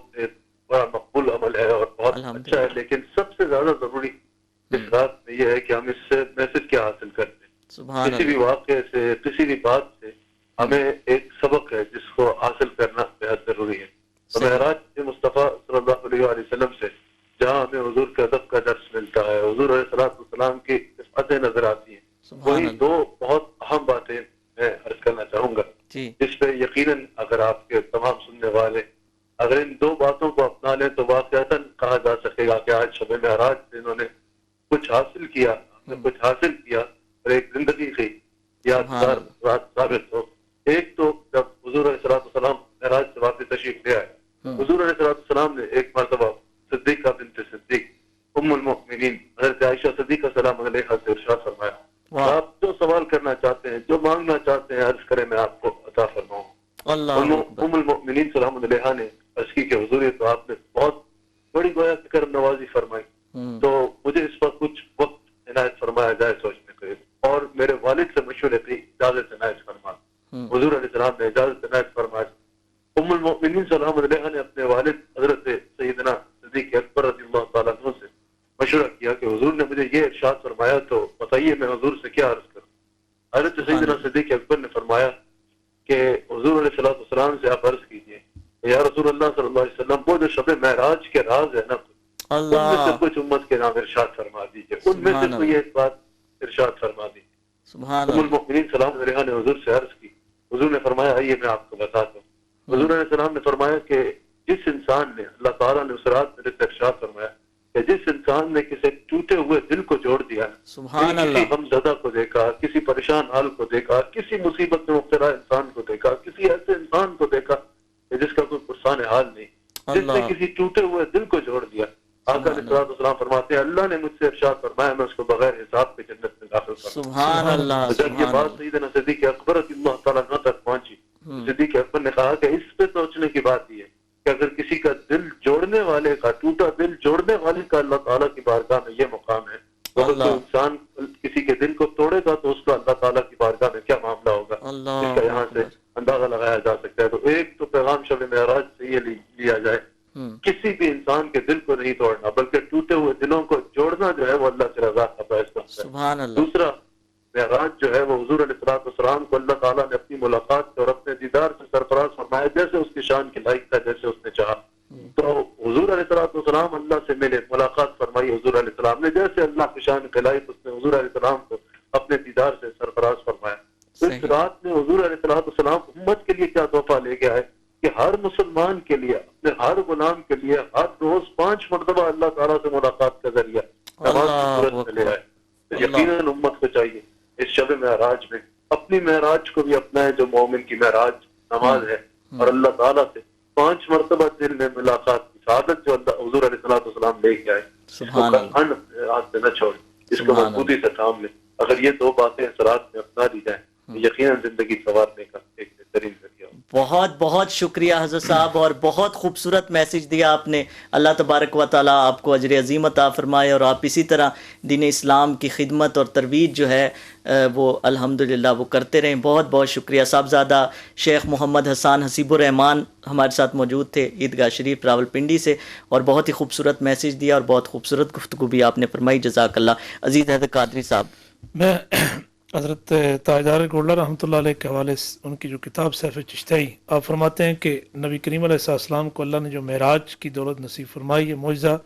بڑا مقبول عمل ہے اور بہت اچھا ہے. لیکن سب سے زیادہ ضروری اس رات میں یہ ہے کہ ہم اس سے میسج کیا حاصل کرتے ہیں. کسی بھی واقعے سے، کسی بھی بات سے ہمیں ایک سبق ہے جس کو حاصل کرنا بہت ضروری ہے. معراج مصطفیٰ صلی اللہ علیہ وسلم سے جہاں ہمیں حضور کے ادب کا درس ملتا ہے، حضور علیہ السلام کی صفاتیں نظر آتی ہیں، وہی 2 بہت اہم باتیں میں عرض کرنا چاہوں گا جس پہ یقیناً اگر آپ کے تمام سننے والے اگر ان 2 باتوں کو اپنا لیں تو واقعتاً کہا جا سکے گا کہ آج شب معراج سے انہوں نے کچھ حاصل کیا، اور ایک زندگی کی یادگار رات ثابت ہو. ایک تو جب حضور علیہ السلام معراج سے واپس تشریف لے آئے، حضور علیہ السلام نے ایک مرتبہ صدیقہ بنت صدیق ام المؤمنین حضرت عائشہ صدیقہ سلام علیہا سے ارشاد فرمایا، آپ جو سوال کرنا چاہتے ہیں، جو مانگنا چاہتے ہیں عرض کریں، میں آپ کو عطا فرماؤں۔ ام المؤمنین سلام علیہا نے عرض کی کہ حضور تو آپ نے بہت بڑی گویا کرم نوازی فرمائی، تو مجھے اس پر کچھ وقت عنایت فرمایا جائے سوچنے کو، اور میرے والد سے مشورے کی اجازت عنایت فرما۔ حضور علیہ السلام نے اجازت عنایت فرمائی۔ ام المؤمنین سلام علیہا نے اپنے والد حضرت سیدنا صدیق اکبر رضی اللہ تعالیٰ عنہ سے مشورہ کیا کہ حضور نے مجھے یہ ارشاد فرمایا، تو بتائیے میں حضور سے کیا عرض کروں۔ حضرت سیدنا صدیق اکبر نے فرمایا کہ حضور علیہ السلام سے آپ عرض کیجئے یا رسول اللہ صلی اللہ علیہ وسلم، وہ جو شب معراج کے راز ہے نا، ان میں سے کچھ امت کے نام ارشاد فرما دیجئے، ان میں سے کوئی ایک بات ارشاد فرما دیجئے۔ ام المؤمنین سلام علیہا نے حضور سے عرض کی، حضور نے فرمایا آئیے میں آپ کو بتاتا ہوں۔ حضور علیہ السلام نے فرمایا کہ جس انسان نے، اللہ تعالیٰ نے اس رات میرے سے ارشاد فرمایا کہ جس انسان نے کسی ٹوٹے ہوئے دل کو جوڑ دیا، کسی غمزدہ کو دیکھا، کسی پریشان حال کو دیکھا، کسی مصیبت میں مبتلا انسان کو دیکھا، کسی ایسے انسان کو دیکھا کہ جس کا کوئی پرسان حال نہیں، جس نے کسی ٹوٹے ہوئے دل کو جوڑ دیا، آقا علیہ السلام فرماتے ہیں اللہ نے مجھ سے ارشاد فرمایا میں اس کو بغیر حساب کے جنت میں داخل کروں۔ سبحان اللہ۔ جب یہ بات سیدنا صدیق اکبر رضی اللہ تعالیٰ عنہ تک پہنچی، صدیق اکبر نے کہا کہ اس پہ سوچنے کی بات یہ ہے کہ اگر کسی کا دل جوڑنے والے کا، ٹوٹا دل جوڑنے والے کا اللہ تعالیٰ کی بارگاہ میں یہ مقام ہے، تو اگر کوئی انسان کسی کے دل کو توڑے گا تو اس کا اللہ تعالیٰ کی بارگاہ میں کیا معاملہ ہوگا، اس کا یہاں سے اندازہ لگایا جا سکتا ہے۔ تو ایک تو پیغام شب معراج سے یہ لیا جائے، کسی بھی انسان کے دل کو نہیں توڑنا، بلکہ ٹوٹے ہوئے دلوں کو جوڑنا جو ہے وہ اللہ سے رضا کا باعث بنتا ہے۔ دوسرا معراج جو ہے وہ حضور علیہ السلام کو اللہ تعالیٰ نے اپنی ملاقات سے اور اپنے دیدار سے سرفراز فرمایا، جیسے اس کی شان کی لائق تھا، جیسے اس نے چاہا۔ تو حضور علیہ السلام اللہ سے ملے، ملاقات فرمائی حضور علیہ السلام نے، جیسے اللہ کی شان کی لائق اس نے حضور علیہ السلام کو اپنے دیدار سے سرفراز فرمایا۔ اس رات میں حضور علیہ السلام امت کے لیے کیا تحفہ لے کے آئے کہ ہر مسلمان کے لیے، اپنے ہر غلام کے لیے ہر روز 5 مرتبہ اللہ تعالیٰ سے ملاقات کا ذریعہ نماز کی صورت میں لے آئے۔ یقیناً امت کو چاہیے اس شب معراج میں اپنی معراج کو بھی اپنائے جو مومن کی معراج نماز ہے، اور اللہ تعالیٰ سے 5 مرتبہ دل میں ملاقات کی سعادت جو اللہ حضور علیہ السلام لے کے آئے، اس کو ہاتھ سے نہ چھوڑے، اس کو مضبوطی سے تھام لے۔ اگر یہ 2 باتیں اس رات میں اپنا دی جائیں تو یقیناً زندگی سنوارنے کا ایک بہترین ذریعہ۔ بہت بہت شکریہ حضرت صاحب، اور بہت خوبصورت میسج دیا آپ نے۔ اللہ تبارک و تعالیٰ آپ کو اجر عظیم عطا فرمائے، اور آپ اسی طرح دین اسلام کی خدمت اور ترویج جو ہے وہ الحمدللہ وہ کرتے رہیں۔ بہت بہت شکریہ۔ صاحبزادہ شیخ محمد حسان حسیب الرحمان ہمارے ساتھ موجود تھے عیدگاہ شریف راولپنڈی سے، اور بہت ہی خوبصورت میسج دیا اور بہت خوبصورت گفتگو بھی آپ نے فرمائی۔ جزاک اللہ۔ عزیز حضرت قادری صاحب، میں حضرت تاجدار گولڈا رحمۃ اللہ علیہ کے حوالے سے ان کی جو کتاب سیف چشتائی، آپ فرماتے ہیں کہ نبی کریم علیہ السلام کو اللہ نے جو معراج کی دولت نصیب فرمائی، یہ معجزہ،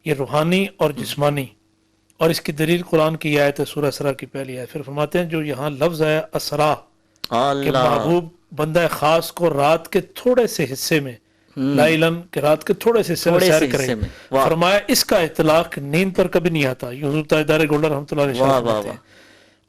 یہ روحانی اور جسمانی، اور اس کی دلیل قرآن کی آیت ہے سورہ اسراء کی پہلی آیت۔ پھر فرماتے ہیں جو یہاں لفظ ہے اسراء، کہ محبوب بندہ خاص کو رات کے تھوڑے سے حصے میں، لائلن کہ رات کے تھوڑے سے حصے میں سیر کرے، فرمایا اس کا اطلاق نیند پر کبھی نہیں آتا۔ یہ حضور تاجدار گولڈا رحمۃ اللہ علیہ فرماتے ہیں۔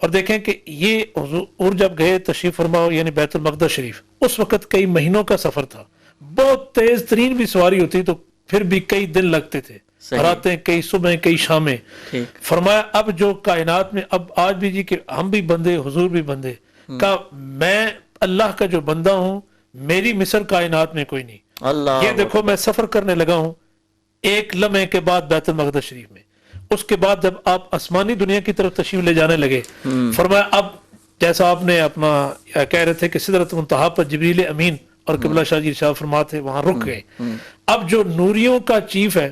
اور دیکھیں کہ یہ حضور جب گئے تشریف فرما یعنی بیت المقدس شریف، اس وقت کئی مہینوں کا سفر تھا، بہت تیز ترین بھی سواری ہوتی تو پھر بھی کئی دن لگتے تھے، راتیں کئی صبح کئی شامیں۔ فرمایا اب جو کائنات میں، اب آج بھی جی کہ ہم بھی بندے، حضور بھی بندے کا، میں اللہ کا جو بندہ ہوں، میری مثل کائنات میں کوئی نہیں۔ یہ دیکھو میں سفر کرنے لگا ہوں 1 لمحے کے بعد بیت المقدس شریف میں، اس کے بعد جب آپ آسمانی دنیا کی طرف تشریف لے جانے لگے، فرمایا اب جیسا آپ نے اپنا کہہ رہے تھے کہ سدرۃ منتہا پر جبریل امین اور قبلہ شاہ جی ارشاد فرماتے وہاں رک گئے، اب جو نوریوں کا چیف ہے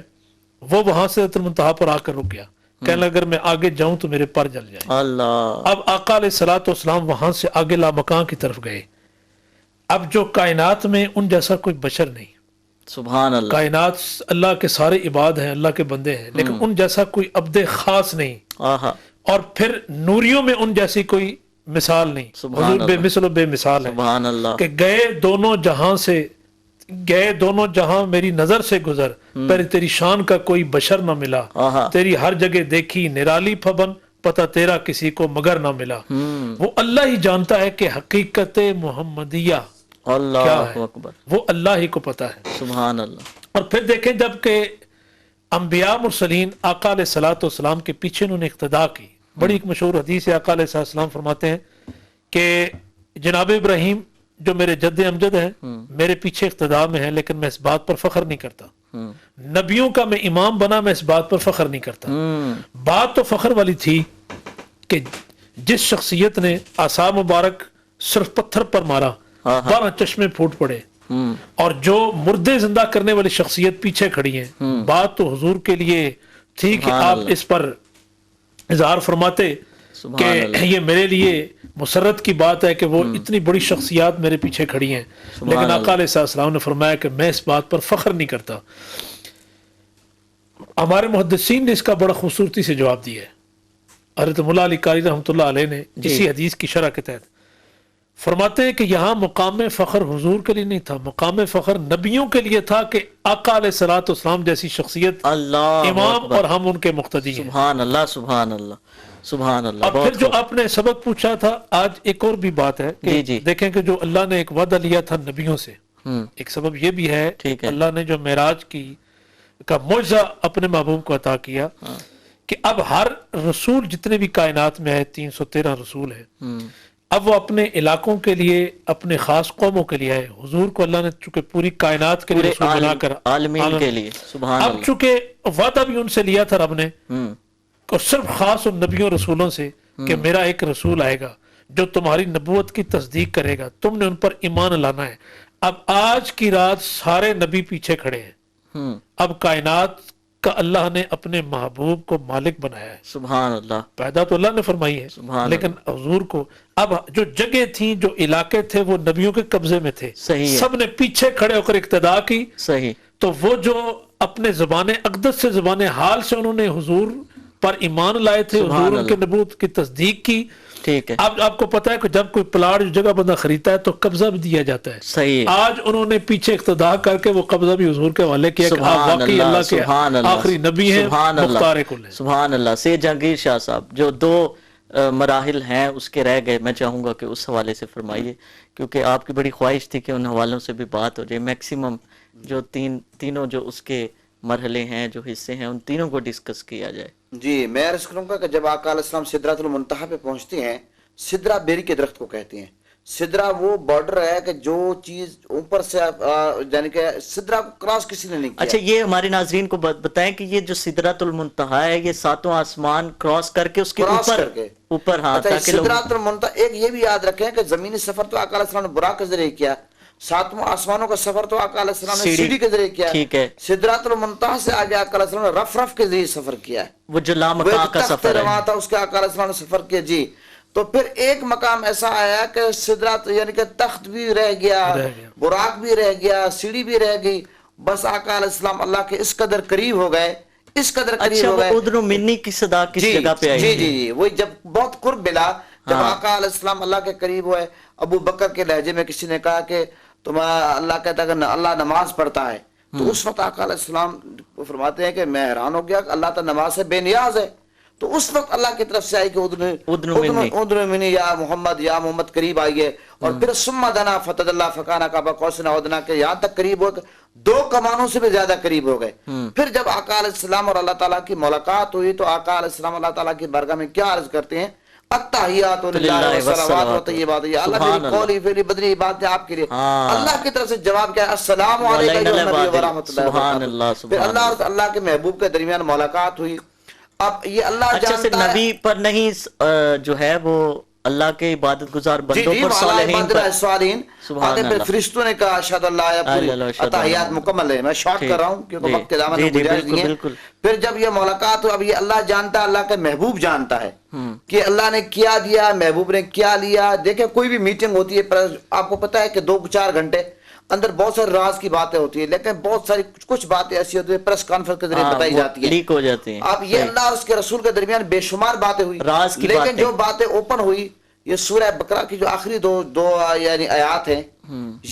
وہ وہاں سدرۃ المنتہا پر آ کر رک گیا، کہنے لگا اگر میں آگے جاؤں تو میرے پر جل جائیں۔ اب آقا علیہ الصلوۃ والسلام وہاں سے آگے لامکان کی طرف گئے۔ اب جو کائنات میں ان جیسا کوئی بشر نہیں، سبحان اللہ، کائنات اللہ کے سارے عباد ہیں، اللہ کے بندے ہیں، لیکن ان جیسا کوئی عبد خاص نہیں، اور پھر نوریوں میں ان جیسی کوئی مثال نہیں، حضور بے مثل و بے مثال ہے، سبحان اللہ، کہ گئے دونوں جہاں سے، گئے دونوں جہاں میری نظر سے گزر، پر تیری شان کا کوئی بشر نہ ملا، تیری ہر جگہ دیکھی نرالی پھبن پتہ تیرا کسی کو مگر نہ ملا. وہ اللہ ہی جانتا ہے کہ حقیقت محمدیہ کیا ہے، وہ اللہ ہی کو پتہ ہے. سبحان اللہ. اور پھر دیکھیں جب کہ انبیاء مرسلین آقا علیہ الصلوۃ والسلام کے پیچھے انہوں نے اقتدا کی. بڑی ایک مشہور حدیث ہے، آقا علیہ السلام فرماتے ہیں کہ جناب ابراہیم جو میرے جد امجد ہیں میرے پیچھے اقتدا میں ہیں، لیکن میں اس بات پر فخر نہیں کرتا. نبیوں کا میں امام بنا، میں اس بات پر فخر نہیں کرتا. بات تو فخر والی تھی کہ جس شخصیت نے عصا مبارک صرف پتھر پر مارا 12 چشمے پھوٹ پڑے، اور جو مردے زندہ کرنے والی شخصیت پیچھے کھڑی ہیں. بات تو حضور کے لیے تھی کہ آپ اس پر اظہار فرماتے کہ یہ میرے لیے مسرت کی بات ہے کہ وہ اتنی بڑی شخصیات میرے پیچھے کھڑی ہیں. لیکن آقا علیہ السلام نے فرمایا کہ میں اس بات پر فخر نہیں کرتا. ہمارے محدثین نے اس کا بڑا خوبصورتی سے جواب دیا ہے. حضرت مولا علی قاری رحمۃ اللہ علیہ نے اسی حدیث کی شرح کے تحت فرماتے ہیں کہ یہاں مقام فخر حضور کے لیے نہیں تھا، مقام فخر نبیوں کے لیے تھا کہ آقا علیہ الصلوۃ والسلام جیسی شخصیت امام اور ہم ان کے مقتدی ہیں. سبحان اللہ سبحان اللہ سبحان اللہ. اور پھر جو آپ نے سبق پوچھا تھا، آج ایک اور بھی بات ہے کہ دیکھیں کہ جو اللہ نے ایک وعدہ لیا تھا نبیوں سے، ایک سبب یہ بھی ہے اللہ نے جو معراج کا معجزہ اپنے محبوب کو عطا کیا کہ اب ہر رسول جتنے بھی کائنات میں ہے 313 رسول ہیں، اب وہ اپنے علاقوں کے لیے اپنے خاص قوموں کے لیے آئے. حضور کو اللہ نے چونکہ پوری کائنات کے لیے رسول بنا کر عالمین کے لیے سبحان اب اللہ. چونکہ وعدہ بھی ان سے لیا تھا رب نے، اور صرف خاص ان نبیوں رسولوں سے کہ میرا ایک رسول آئے گا جو تمہاری نبوت کی تصدیق کرے گا، تم نے ان پر ایمان لانا ہے. اب آج کی رات سارے نبی پیچھے کھڑے ہیں. اب کائنات کا اللہ نے اپنے محبوب کو مالک بنایا ہے. سبحان اللہ. پیدا تو اللہ نے فرمائی ہے، لیکن حضور کو اب جو جگہ تھیں، جو علاقے تھے، وہ نبیوں کے قبضے میں تھے. سب نے پیچھے کھڑے ہو کر اقتدا کی. صحیح. تو وہ جو اپنے زبان اقدس سے زبان حال سے انہوں نے حضور پر ایمان لائے تھے، حضور ان کے نبوت کی تصدیق کی. ٹھیک ہے. اب آپ کو پتا ہے کہ جب کوئی پلاٹ جگہ بندہ خریدتا ہے تو قبضہ بھی دیا جاتا ہے. صحیح. آج انہوں نے پیچھے اقتدا کر کے وہ قبضہ بھی حضور کے حوالے کیا کہ آپ واقعی اللہ کے آخری نبی ہیں، مختار کل ہیں. سبحان اللہ. سید جہانگیر شاہ صاحب جو 2 مراحل ہیں اس کے رہ گئے، میں چاہوں گا کہ اس حوالے سے فرمائیے، کیونکہ آپ کی بڑی خواہش تھی کہ ان حوالوں سے بھی بات ہو جائے. میکسیمم جو تینوں جو اس کے مرحلے ہیں، جو حصے ہیں، ان تینوں کو ڈسکس کیا جائے. جی میں عرض کروں گا کہ جب آقا علیہ السلام سدرۃ المنتہا پہ پہنچتے ہیں، سدرہ بیری کے درخت کو کہتے ہیں. سدرہ وہ بارڈر ہے کہ جو چیز اوپر سے یعنی کہ سدرہ کو کراس کسی نے نہیں کیا. اچھا یہ ہمارے ناظرین کو بتائیں کہ یہ جو سدرۃ المنتہا ہے یہ 7 آسمان کراس کر کے اس کے اوپر ہاں. سدرۃ المنتہا ایک یہ بھی یاد رکھیں کہ زمینی سفر تو آقا علیہ السلام نے براق کے ذریعے کیا، 7 آسمانوں کا سفر تو آقا علیہ السلام نے سیڑھی کے ذریعے کیا. ٹھیک ہے. سدرۃ المنتہا سے آگے آقا علیہ السلام نے رف کے ذریعے سفر کیا ہے، وہ جو لامکان کا سفر ہے تھا اس کے آقا علیہ السلام نے سفر کیا. جی تو پھر ایک مقام ایسا آیا کہ سدرات یعنی کہ تخت بھی رہ گیا، براق بھی رہ گیا، سیڑھی بھی رہ گئی. بس آقا علیہ السلام اللہ کے اس قدر قریب ہو گئے، اس قدر قریب ہو گئے. اچھا وہ ادھر منی کی صدا کس جگہ پہ آئی؟ جی وہی جب بہت قرب ملا، جب آقا علیہ السلام اللہ کے قریب ہوئے. ابو بکر کے لہجے میں کسی نے کہا کہ تم اللہ کہتا ہے کہ اللہ نماز پڑھتا ہے، تو اس وقت آقا علیہ السلام فرماتے ہیں کہ میں حیران ہو گیا کہ اللہ تعالی نماز سے بے نیاز ہے. تو اس وقت اللہ کی طرف سے آئی کہ ادن منی یا محمد قریب آئیے. اور پھر ثم دنا فتد اللہ فکانا قاب قوسین او ادنی، کہ یہاں تک قریب ہو 2 کمانوں سے بھی زیادہ قریب ہو گئے. پھر جب آقا علیہ السلام اور اللہ تعالیٰ کی ملاقات ہوئی تو آقا علیہ السلام اللہ تعالیٰ کی بارگاہ میں کیا عرض کرتے ہیں؟ التحیات للہ والصلوات والطیبات. یہ اللہ کی قولی فعلی بدنی بات ہے آپ کے لیے. اللہ کی طرف سے جواب کیا ہے؟ السلام علیکم ورحمۃ اللہ وبرکاتہ. پھر اللہ اور اللہ کے محبوب کے درمیان ملاقات ہوئی. اب یہ اللہ جانتا ہے نبی پر نہیں جو ہے وہ اللہ کے عبادت گزار بندوں پر صالحین پر. پھر فرشتوں نے کہا اشہد اللہ، اتحیات مکمل ہے. میں شارٹ کر رہا ہوں کیونکہ وقت کے دامن میں گزارش نہیں ہے. پھر جب یہ ملاقات ہو، اب یہ اللہ جانتا ہے، اللہ کے محبوب جانتا ہے کہ اللہ نے کیا دیا، محبوب نے کیا لیا. دیکھیں کوئی بھی میٹنگ ہوتی ہے، آپ کو پتا ہے کہ 2-4 گھنٹے اندر بہت سارے راز کی باتیں ہوتی ہیں، لیکن بہت ساری کچھ باتیں ایسی ہوتی ہیں پریس کانفرنس کے ذریعے بتائی جاتی ہیں، لیک ہو جاتی ہیں. اب یہ اللہ اور اس کے رسول کے درمیان بے شمار باتیں ہوئی، لیکن جو باتیں اوپن ہوئی، یہ سورہ بقرہ کی جو آخری دو یعنی آیات ہیں،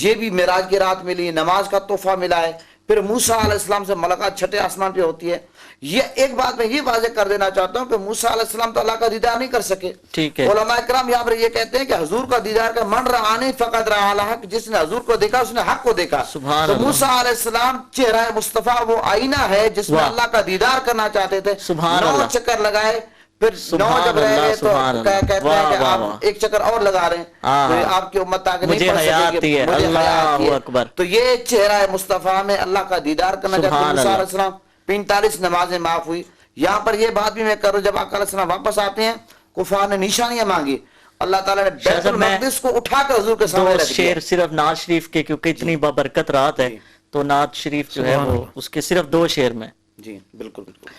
یہ بھی معراج کی رات ملی، نماز کا تحفہ ملا ہے. پھر موسیٰ علیہ السلام سے ملاقات چھٹے آسمان پہ ہوتی ہے. یہ ایک بات میں یہ واضح کر دینا چاہتا ہوں کہ موسیٰ علیہ السلام تو اللہ کا دیدار نہیں کر سکے. ٹھیک ہے. علماء کرام یہاں پر یہ کہتے ہیں کہ حضور کا دیدار کا من رعانی فقط رعا الحق، جس نے حضور کو دیکھا اس نے حق کو دیکھا. تو موسیٰ علیہ السلام چہرہ مصطفیٰ وہ آئینہ ہے جس میں اللہ کا دیدار کرنا چاہتے تھے. 9 چکر لگائے، پھر 9 جب رہ گئے تو کہتے ہیں کہ آپ ایک چکر اور لگا رہے ہیں تو آپ کی امت آگے نہیں پڑھ سکے گی. مجھے حیات ہے. تو یہ چہرہ مصطفیٰ میں اللہ کا دیدار کرنا چاہتے ہیں موسیٰ علیہ السلام. 45 نمازیں معاف ہوئی. یہاں پر یہ بات بھی میں کروں، جب آقا علیہ السلام واپس آتے ہیں کفار نے نشانیاں مانگی، اللہ تعالیٰ نے بیت المقدس کو اٹھا کر حضور کے سامنے رکھ دیا. شعر صرف نعت شریف کے، کیونکہ اتنی بابرکت رات ہے تو نعت شریف جو ہے وہ اس کے صرف 2 شعر میں. جی بالکل بالکل.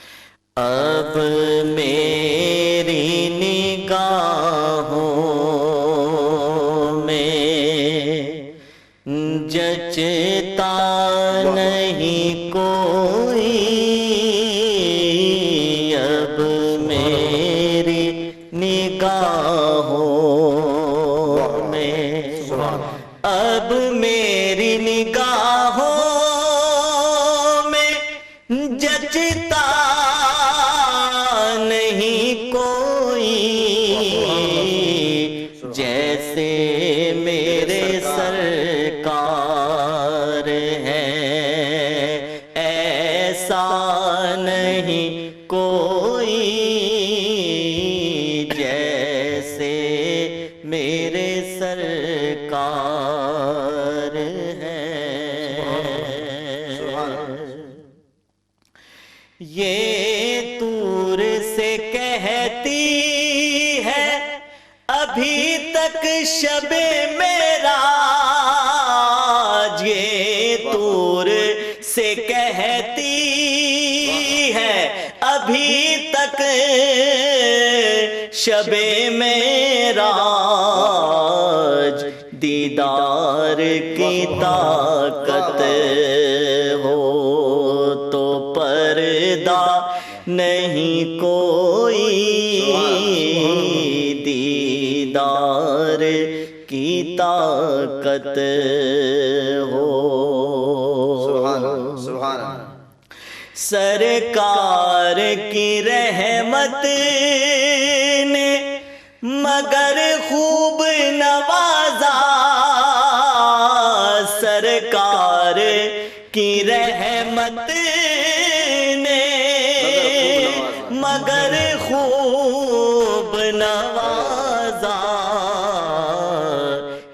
اب میری نگاہوں میں جچتا نہیں کوئی، اب میری نگاہوں میں، اب میری نگاہوں میں جچتا نہیں کوئی، جیسے میرے سرکار ہیں ایسا نہیں کوئی، جیسے میرے سرکار ہیں. یہ طور سے کہتی ہے ابھی تک شب معراج، یہ طور سے کہتی ہے ابھی تک شب معراج، دیدار کی طاقت ہو تو پردہ نہیں کوئی، دیدار کی طاقت ہو. سبحان اللہ. سرکار کی رحمت نے مگر خوب نوازا، سرکار کی رحمت نے مگر خوب نوازا،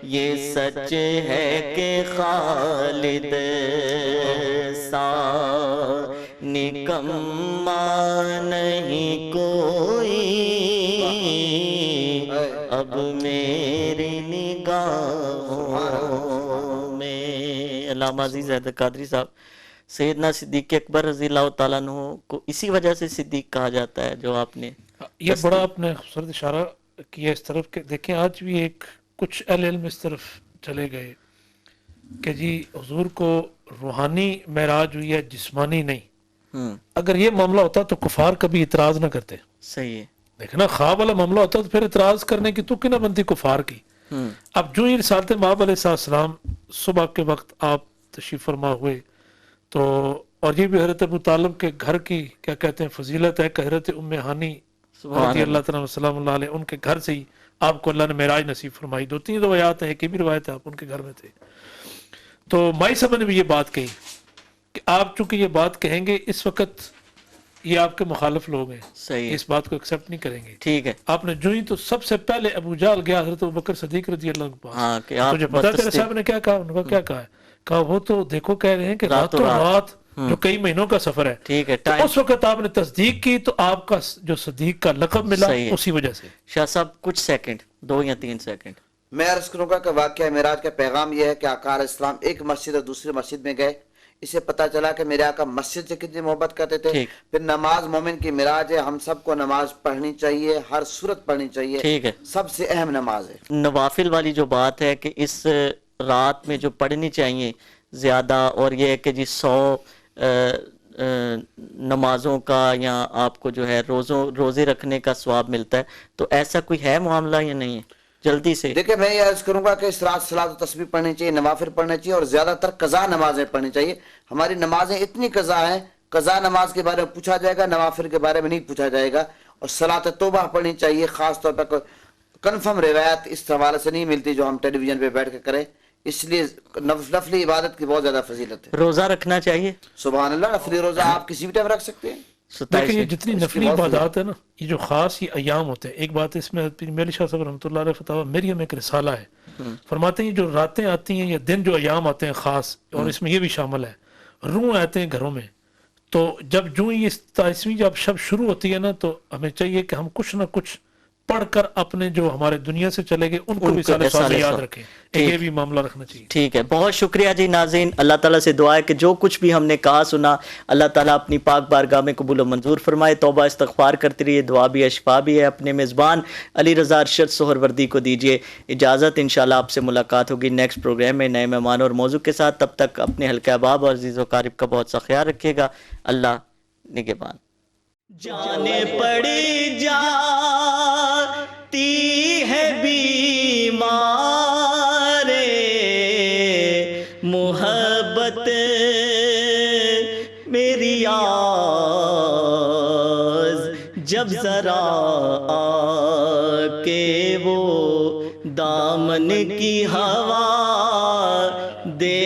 یہ سچ ہے کہ خالد سا نکما نہیں کوئی، اب میری نگاہوں میں. علامہ عزیز حیدر قادری صاحب، سیدنا صدیق اکبر رضی اللہ تعالیٰ عنہ کو اسی وجہ سے صدیق کہا جاتا ہے جو آپ نے یہ بڑا آپ نے خوبصورت اشارہ کیا اس طرف کہ دیکھیں آج بھی ایک کچھ اہل علم اس طرف چلے گئے کہ جی حضور کو روحانی معراج ہوئی ہے، جسمانی نہیں. اگر یہ معاملہ ہوتا تو کفار کبھی اعتراض نہ کرتے. صحیح ہے. دیکھنا خواب والا معاملہ ہوتا تو پھر اعتراض کرنے کی تو نہ بنتی کفار کی. اب جو ہی رسالت مآب علیہ السلام صبح کے وقت آپ تشریف فرما ہوئے تو، اور یہ بھی حضرت ابو طالب کے گھر کی کیا کہتے ہیں فضیلت ہے کہ حضرت ام ہانی رضی اللہ تعالیٰ سلام اللہ علیہ ان کے گھر سے ہی آپ کو اللہ نے معراج نصیب فرمائی. 2-3 روایات ہیں، ایک بھی روایت ہے آپ ان کے گھر میں تھے. تو مائی صاحب نے بھی یہ بات کہی کہ آپ چونکہ یہ بات کہیں گے اس وقت یہ آپ کے مخالف لوگ ہیں، صحیح، اس بات کو ایکسیپٹ نہیں کریں گے. ٹھیک ہے. آپ نے جو ہی تو سب سے پہلے ابو جہل گیا حضرت ابوبکر صدیق رضی اللہ عنہ کے پاس. تجھے پتا تیرے صاحب نے کیا کہا؟ انہوں نے کیا کہا ہے؟ کہا وہ تو دیکھو کہہ رہے ہیں کہ راتوں رات جو کئی مہینوں کا سفر ہے. ٹھیک ہے. اس وقت آپ نے تصدیق کی تو آپ کا جو صدیق کا لقب ملا اسی وجہ سے. شاہ صاحب کچھ سیکنڈ، 2 یا 3 سیکنڈ میں عرض کروں گا کہ واقعہ معراج کا پیغام یہ ہے کہ آقا علیہ السلام ایک مسجد اور دوسری مسجد میں گئے. اسے پتا چلا کہ میرے آقا مسجد سے کتنی محبت کرتے تھے. پھر نماز مومن کی معراج ہے، ہم سب کو نماز پڑھنی چاہیے، ہر صورت پڑھنی چاہیے. ٹھیک ہے. سب سے اہم نماز ہے. نوافل والی جو بات ہے کہ اس رات میں جو پڑھنی چاہیے زیادہ، اور یہ ہے کہ جی 100 نمازوں کا یا آپ کو جو ہے روزے رکھنے کا ثواب ملتا ہے، تو ایسا کوئی ہے معاملہ یا نہیں ہے؟ جلدی سے. دیکھیں میں یہ عرض کروں گا کہ اس رات صلاۃ و تسبیح پڑھنی چاہیے، نوافل پڑھنے چاہیے، اور زیادہ تر قضا نمازیں پڑھنی چاہیے. ہماری نمازیں اتنی قضا ہیں، قضا نماز کے بارے میں پوچھا جائے گا، نوافل کے بارے میں نہیں پوچھا جائے گا. اور صلاۃ توبہ پڑھنی چاہیے، خاص طور پر کنفرم روایت اس حوالے سے نہیں ملتی جو ہم ٹیلی ویژن پہ بیٹھ کے کریں، اس لیے نفلی عبادت کی بہت زیادہ فضیلت ہے. روزہ رکھنا چاہیے. سبحان اللہ، نفلی روزہ آپ کسی بھی ٹائم رکھ سکتے ہیں. لیکن یہ جتنی نفلی عبادات ہے نا، یہ جو خاص یہ ایام ہوتے ہیں، ایک بات اس میں میلی شاہ صاحب رحمۃ اللہ علیہ فتاوی مریم ایک رسالہ ہے، فرماتے ہیں یہ جو راتیں آتی ہیں یا دن جو ایام آتے ہیں خاص، اور اس میں یہ بھی شامل ہے، روح آتے ہیں گھروں میں، تو جب جو یہ 27ویں جب شب شروع ہوتی ہے نا، تو ہمیں چاہیے کہ ہم کچھ نہ کچھ پڑھ کر اپنے جو ہمارے دنیا سے چلے گئے ان کو بھی سال یاد رکھیں. یہ بھی معاملہ رکھنا چاہیے. ٹھیک ہے، بہت شکریہ جی. ناظرین، اللہ تعالیٰ سے دعا ہے کہ جو کچھ بھی ہم نے کہا سنا اللہ تعالیٰ اپنی پاک بارگاہ میں قبول و منظور فرمائے. توبہ استغفار کرتے رہیے، دعا بھی ہے، شفا بھی ہے. اپنے میزبان علی رضا ارشد سہروردی کو دیجیے اجازت. انشاءاللہ آپ سے ملاقات ہوگی نیکسٹ پروگرام میں نئے مہمان اور موضوع کے ساتھ. تب تک اپنے حلقہ احباب اور عزیز و قارب کا بہت سا خیال رکھیے گا. اللہ نگہبان. جانے پڑی جاتی ہے بیمار محبت میری آز، جب ذرا آ کے وہ دامن کی ہوا دے